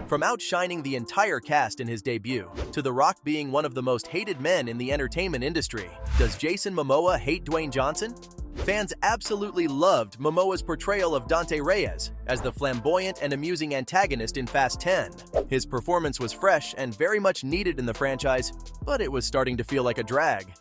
From outshining the entire cast in his debut, to The Rock being one of the most hated men in the entertainment industry, does Jason Momoa hate Dwayne Johnson? Fans absolutely loved Momoa's portrayal of Dante Reyes as the flamboyant and amusing antagonist in Fast 10. His performance was fresh and very much needed in the franchise, but it was starting to feel like a drag.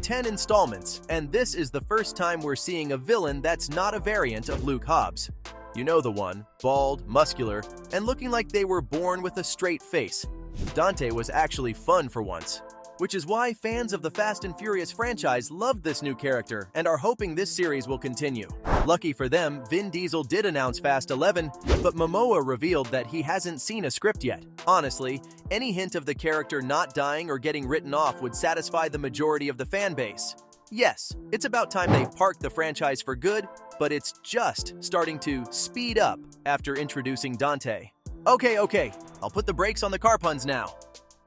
10 installments, and this is the first time we're seeing a villain that's not a variant of Luke Hobbs. You know the one, bald, muscular, and looking like they were born with a straight face. Dante was actually fun for once, which is why fans of the Fast and Furious franchise loved this new character and are hoping this series will continue. Lucky for them, Vin Diesel did announce Fast 11, but Momoa revealed that he hasn't seen a script yet. Honestly, any hint of the character not dying or getting written off would satisfy the majority of the fan base. Yes, it's about time they parked the franchise for good, but it's just starting to speed up after introducing Dante. Okay, I'll put the brakes on the car puns now.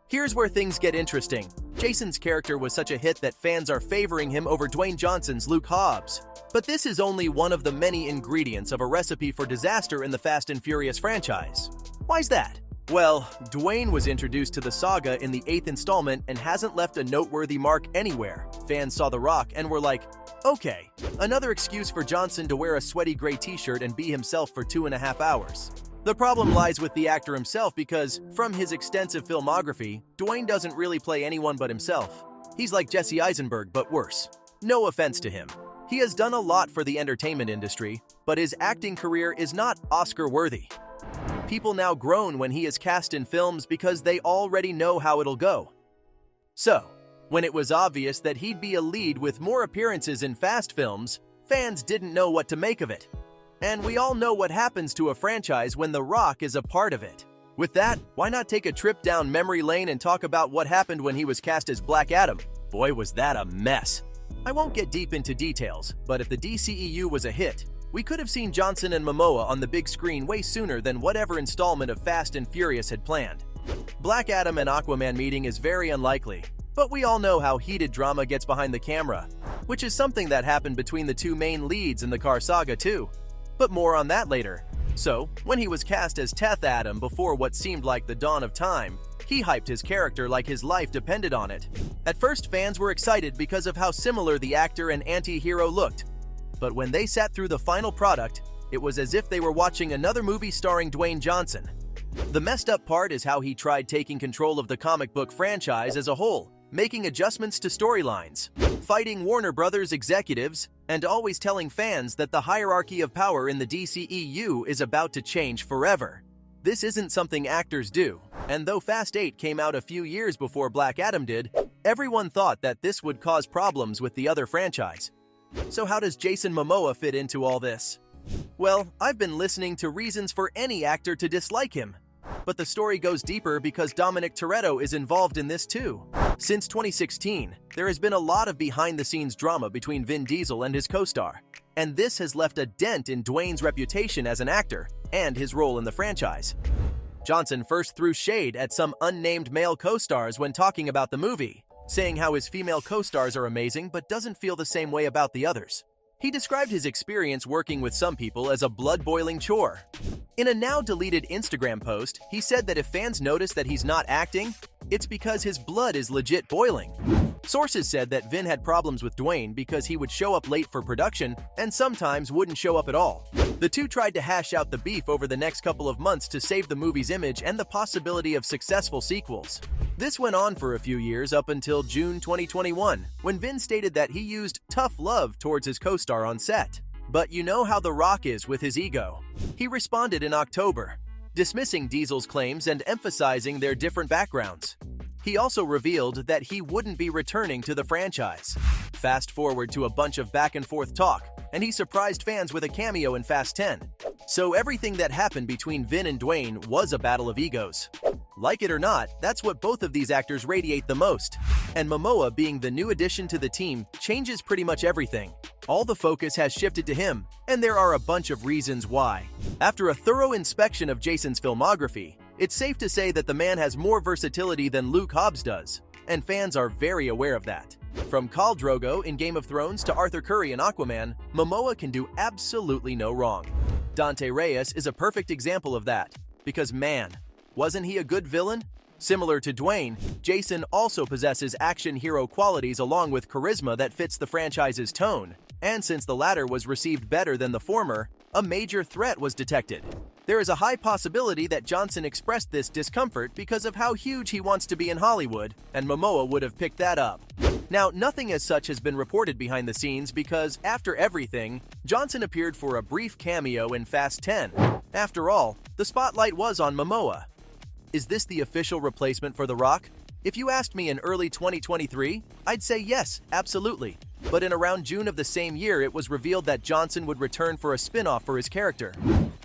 Here's where things get interesting. Jason's character was such a hit that fans are favoring him over Dwayne Johnson's Luke Hobbs. But this is only one of the many ingredients of a recipe for disaster in the Fast and Furious franchise. Why's that? Well, Dwayne was introduced to the saga in the 8th installment and hasn't left a noteworthy mark anywhere. Fans saw The Rock and were like, okay, another excuse for Johnson to wear a sweaty gray t-shirt and be himself for 2.5 hours. The problem lies with the actor himself because, from his extensive filmography, Dwayne doesn't really play anyone but himself. He's like Jesse Eisenberg, but worse. No offense to him. He has done a lot for the entertainment industry, but his acting career is not Oscar-worthy. People now groan when he is cast in films because they already know how it'll go. So, when it was obvious that he'd be a lead with more appearances in Fast films, fans didn't know what to make of it. And we all know what happens to a franchise when The Rock is a part of it. With that, why not take a trip down memory lane and talk about what happened when he was cast as Black Adam? Boy, was that a mess. I won't get deep into details, but if the DCEU was a hit, we could have seen Johnson and Momoa on the big screen way sooner than whatever installment of Fast and Furious had planned. Black Adam and Aquaman meeting is very unlikely, but we all know how heated drama gets behind the camera, which is something that happened between the two main leads in the car saga too. But more on that later. So, when he was cast as Teth Adam before what seemed like the dawn of time, he hyped his character like his life depended on it. At first, fans were excited because of how similar the actor and anti-hero looked. But when they sat through the final product, it was as if they were watching another movie starring Dwayne Johnson. The messed up part is how he tried taking control of the comic book franchise as a whole, making adjustments to storylines, fighting Warner Brothers executives, and always telling fans that the hierarchy of power in the DCEU is about to change forever. This isn't something actors do, and though Fast 8 came out a few years before Black Adam did, everyone thought that this would cause problems with the other franchise. So how does Jason Momoa fit into all this? Well, I've been listening to reasons for any actor to dislike him. But the story goes deeper because Dominic Toretto is involved in this too. Since 2016, there has been a lot of behind-the-scenes drama between Vin Diesel and his co-star, and this has left a dent in Dwayne's reputation as an actor and his role in the franchise. Johnson first threw shade at some unnamed male co-stars when talking about the movie, saying how his female co-stars are amazing but doesn't feel the same way about the others. He described his experience working with some people as a blood-boiling chore. In a now-deleted Instagram post, he said that if fans notice that he's not acting, it's because his blood is legit boiling. Sources said that Vin had problems with Dwayne because he would show up late for production and sometimes wouldn't show up at all. The two tried to hash out the beef over the next couple of months to save the movie's image and the possibility of successful sequels. This went on for a few years up until June 2021, when Vin stated that he used tough love towards his co-star on set. But you know how The Rock is with his ego. He responded in October, dismissing Diesel's claims and emphasizing their different backgrounds. He also revealed that he wouldn't be returning to the franchise. Fast forward to a bunch of back-and-forth talk, and he surprised fans with a cameo in Fast 10. So everything that happened between Vin and Dwayne was a battle of egos. Like it or not, that's what both of these actors radiate the most. And Momoa being the new addition to the team changes pretty much everything. All the focus has shifted to him, and there are a bunch of reasons why. After a thorough inspection of Jason's filmography, it's safe to say that the man has more versatility than Luke Hobbs does, and fans are very aware of that. From Khal Drogo in Game of Thrones to Arthur Curry in Aquaman, Momoa can do absolutely no wrong. Dante Reyes is a perfect example of that, because man, Wasn't he a good villain? Similar to Dwayne, Jason also possesses action hero qualities along with charisma that fits the franchise's tone, and since the latter was received better than the former, a major threat was detected. There is a high possibility that Johnson expressed this discomfort because of how huge he wants to be in Hollywood, and Momoa would have picked that up. Now, nothing as such has been reported behind the scenes because, after everything, Johnson appeared for a brief cameo in Fast 10. After all, the spotlight was on Momoa. Is this the official replacement for The Rock? If you asked me in early 2023, I'd say yes, absolutely. But in around June of the same year, it was revealed that Johnson would return for a spin-off for his character.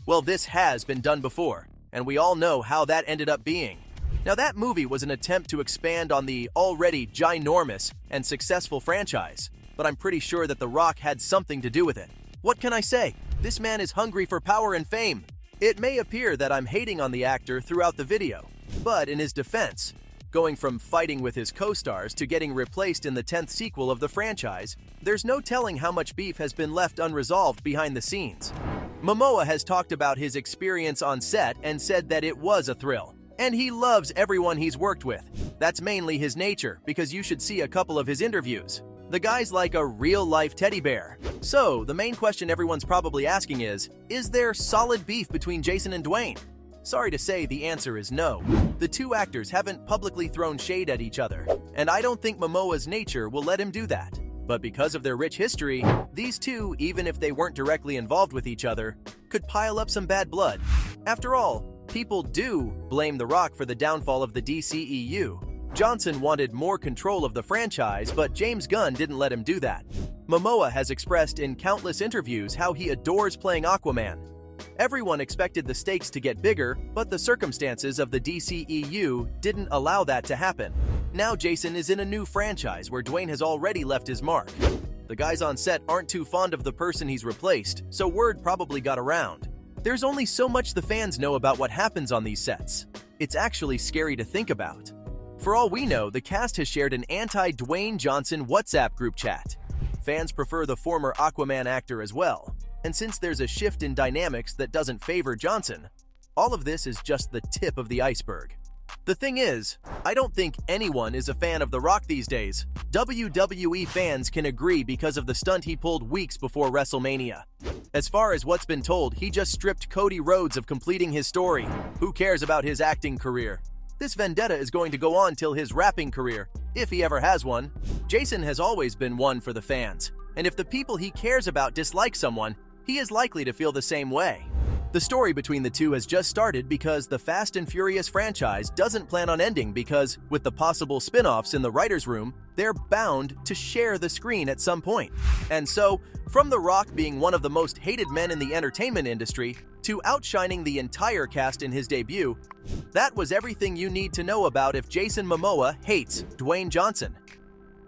Well, this has been done before, and we all know how that ended up being. Now, that movie was an attempt to expand on the already ginormous and successful franchise, but I'm pretty sure that The Rock had something to do with it. What can I say? This man is hungry for power and fame. It may appear that I'm hating on the actor throughout the video, but in his defense, going from fighting with his co-stars to getting replaced in the 10th sequel of the franchise, there's no telling how much beef has been left unresolved behind the scenes. Momoa has talked about his experience on set and said that it was a thrill, and he loves everyone he's worked with. That's mainly his nature, because you should see a couple of his interviews. The guy's like a real-life teddy bear. So, the main question everyone's probably asking is there solid beef between Jason and Dwayne? Sorry to say, the answer is no. The two actors haven't publicly thrown shade at each other, and I don't think Momoa's nature will let him do that. But because of their rich history, these two, even if they weren't directly involved with each other, could pile up some bad blood. After all, people do blame The Rock for the downfall of the DCEU. Johnson wanted more control of the franchise, but James Gunn didn't let him do that. Momoa has expressed in countless interviews how he adores playing Aquaman. Everyone expected the stakes to get bigger, but the circumstances of the DCEU didn't allow that to happen. Now Jason is in a new franchise where Dwayne has already left his mark. The guys on set aren't too fond of the person he's replaced, so word probably got around. There's only so much the fans know about what happens on these sets. It's actually scary to think about. For all we know, the cast has shared an anti-Dwayne Johnson WhatsApp group chat. Fans prefer the former Aquaman actor as well, and since there's a shift in dynamics that doesn't favor Johnson, all of this is just the tip of the iceberg. The thing is, I don't think anyone is a fan of The Rock these days. WWE fans can agree because of the stunt he pulled weeks before WrestleMania. As far as what's been told, he just stripped Cody Rhodes of completing his story. Who cares about his acting career? This vendetta is going to go on till his rapping career, if he ever has one. Jason has always been one for the fans, and if the people he cares about dislike someone, he is likely to feel the same way. The story between the two has just started because the Fast and Furious franchise doesn't plan on ending because, with the possible spin-offs in the writer's room, they're bound to share the screen at some point. And so, from The Rock being one of the most hated men in the entertainment industry, to outshining the entire cast in his debut, that was everything you need to know about if Jason Momoa hates Dwayne Johnson.